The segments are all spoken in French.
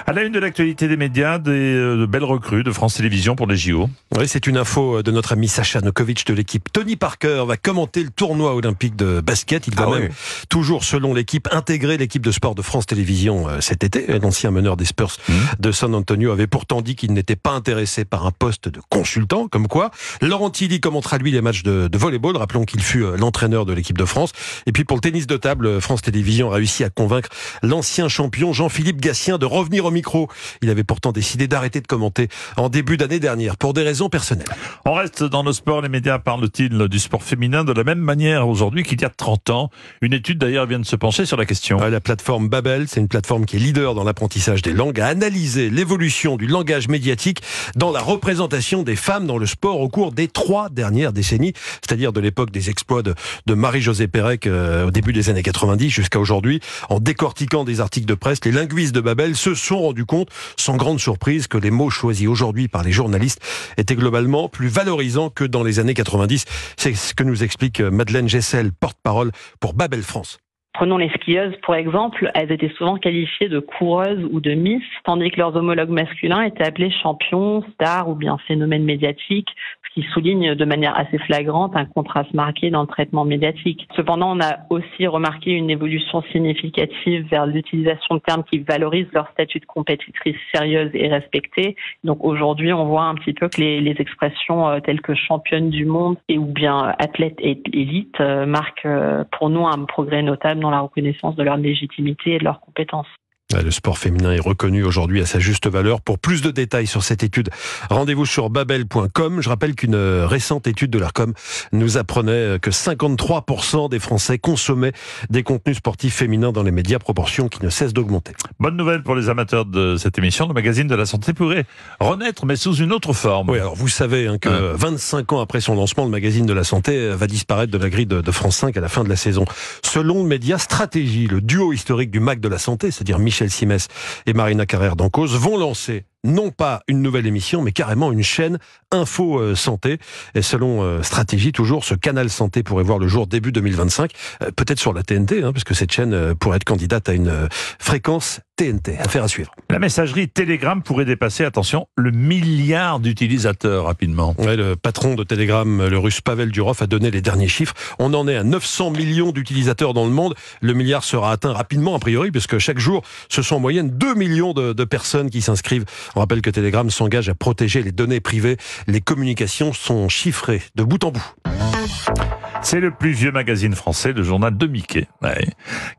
À la une de l'actualité des médias, de belles recrues de France Télévisions pour les JO. Oui, c'est une info de notre ami Sacha Nokovic de l'équipe. Tony Parker va commenter le tournoi olympique de basket. Il va même, toujours selon l'équipe, intégrer l'équipe de sport de France Télévisions cet été. L'ancien meneur des Spurs de San Antonio avait pourtant dit qu'il n'était pas intéressé par un poste de consultant, comme quoi. Laurent Tilly commentera lui les matchs de volleyball. Rappelons qu'il fut l'entraîneur de l'équipe de France. Et puis pour le tennis de table, France Télévisions a réussi à convaincre l'ancien champion Jean-Philippe Gatien de revenir au micro. Il avait pourtant décidé d'arrêter de commenter en début d'année dernière pour des raisons personnelles. On reste dans le sport. Les médias parlent-ils du sport féminin de la même manière aujourd'hui qu'il y a 30 ans? Une étude d'ailleurs vient de se pencher sur la question. La plateforme Babel, c'est une plateforme qui est leader dans l'apprentissage des langues, a analysé l'évolution du langage médiatique dans la représentation des femmes dans le sport au cours des 3 dernières décennies, c'est-à-dire de l'époque des exploits de Marie-Josée Pérec au début des années 90 jusqu'à aujourd'hui. En décortiquant des articles de presse, les linguistes de Babel se sont rendus compte, sans grande surprise, que les mots choisis aujourd'hui par les journalistes étaient globalement plus valorisants que dans les années 90. C'est ce que nous explique Madeleine Gessel, porte-parole pour Babel France. Prenons les skieuses, pour exemple, elles étaient souvent qualifiées de coureuses ou de miss, tandis que leurs homologues masculins étaient appelés champions, stars ou bien phénomènes médiatiques, ce qui souligne de manière assez flagrante un contraste marqué dans le traitement médiatique. Cependant, on a aussi remarqué une évolution significative vers l'utilisation de termes qui valorisent leur statut de compétitrice sérieuse et respectée. Donc aujourd'hui, on voit un petit peu que les expressions telles que championne du monde et ou bien athlète et élite marquent pour nous un progrès notable dans la reconnaissance de leur légitimité et de leurs compétences. Le sport féminin est reconnu aujourd'hui à sa juste valeur. Pour plus de détails sur cette étude, rendez-vous sur babel.com. Je rappelle qu'une récente étude de l'Arcom nous apprenait que 53% des Français consommaient des contenus sportifs féminins dans les médias, proportion qui ne cesse d'augmenter. Bonne nouvelle pour les amateurs de cette émission. Le magazine de la santé pourrait renaître, mais sous une autre forme. Oui, alors vous savez que 25 ans après son lancement, le magazine de la santé va disparaître de la grille de France 5 à la fin de la saison. Selon le média Stratégie, le duo historique du MAC de la santé, c'est-à-dire Michel Simès et Marina Carrère d'Ancos, vont lancer non pas une nouvelle émission, mais carrément une chaîne Info Santé. Et selon Stratégie, toujours, ce canal santé pourrait voir le jour début 2025, peut-être sur la TNT, puisque cette chaîne pourrait être candidate à une fréquence TNT. Affaire à suivre. La messagerie Telegram pourrait dépasser, attention, le milliard d'utilisateurs rapidement. Ouais, le patron de Telegram, le russe Pavel Durov, a donné les derniers chiffres. On en est à 900 millions d'utilisateurs dans le monde. Le milliard sera atteint rapidement, a priori, puisque chaque jour, ce sont en moyenne 2 millions de personnes qui s'inscrivent. On rappelle que Telegram s'engage à protéger les données privées. Les communications sont chiffrées de bout en bout. C'est le plus vieux magazine français, le journal de Mickey,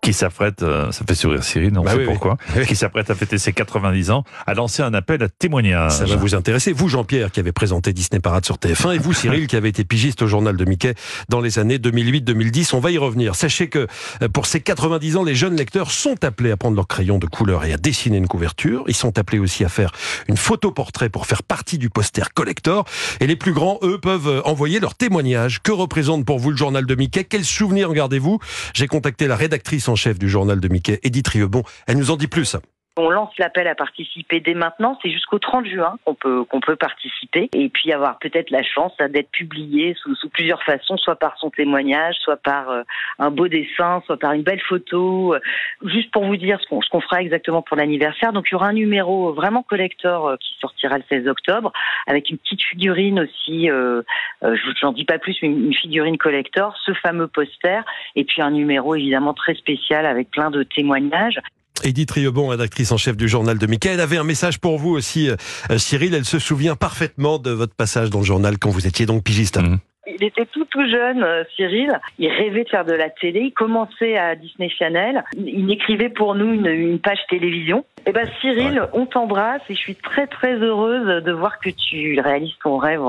qui s'apprête, ça fait sourire Cyril, on sait pourquoi, qui s'apprête à fêter ses 90 ans, à lancer un appel à témoignage. Ça va vous intéresser. Vous, Jean-Pierre, qui avez présenté Disney Parade sur TF1, et vous, Cyril, qui avez été pigiste au journal de Mickey dans les années 2008-2010. On va y revenir. Sachez que pour ces 90 ans, les jeunes lecteurs sont appelés à prendre leur crayon de couleur et à dessiner une couverture. Ils sont appelés aussi à faire une photo-portrait pour faire partie du poster collector. Et les plus grands, eux, peuvent envoyer leur témoignage. Que représente pour vous le journal de Mickey? Quels souvenirs gardez-vous? J'ai contacté la rédactrice en chef du journal de Mickey, Edith Riebon. Elle nous en dit plus. On lance l'appel à participer dès maintenant. C'est jusqu'au 30 juin qu'on peut participer et puis avoir peut-être la chance d'être publié sous plusieurs façons, soit par son témoignage, soit par un beau dessin, soit par une belle photo. Juste pour vous dire ce qu'on fera exactement pour l'anniversaire. Donc il y aura un numéro vraiment collector qui sortira le 16 octobre avec une petite figurine aussi. Je n'en dis pas plus, mais une figurine collector, ce fameux poster et puis un numéro évidemment très spécial avec plein de témoignages. Edith Riebon, rédactrice en chef du journal de Mickey. Elle avait un message pour vous aussi, Cyril. Elle se souvient parfaitement de votre passage dans le journal quand vous étiez donc pigiste. Il était tout jeune, Cyril. Il rêvait de faire de la télé. Il commençait à Disney Channel. Il écrivait pour nous une page télévision. Eh ben Cyril, on t'embrasse et je suis très très heureuse de voir que tu réalises ton rêve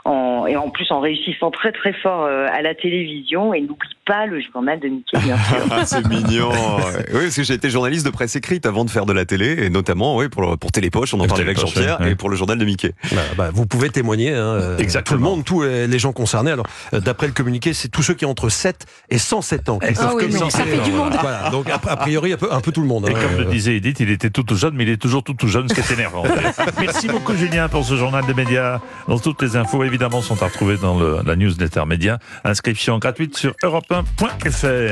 et en plus en réussissant très très fort à la télévision. Et n'oublie pas le journal de Mickey, bien sûr. C'est mignon. Oui, parce que j'ai été journaliste de presse écrite avant de faire de la télé, et notamment pour Télépoche, on en parlait avec Jean-Pierre, et pour le journal de Mickey. Vous pouvez témoigner, Exactement. Tout le monde, tous les gens concernés. Alors, d'après le communiqué, c'est tous ceux qui ont entre 7 et 107 ans. Ah oui, donc ça fait du monde. Voilà, donc a priori, un peu tout le monde. Et comme le disait Edith, il était tout jeune, mais il est toujours tout jeune, ce qui est énervant. Merci beaucoup Julien pour ce journal des médias, dont toutes les infos évidemment sont à retrouver dans la newsletter média. Inscription gratuite sur europe1.fr.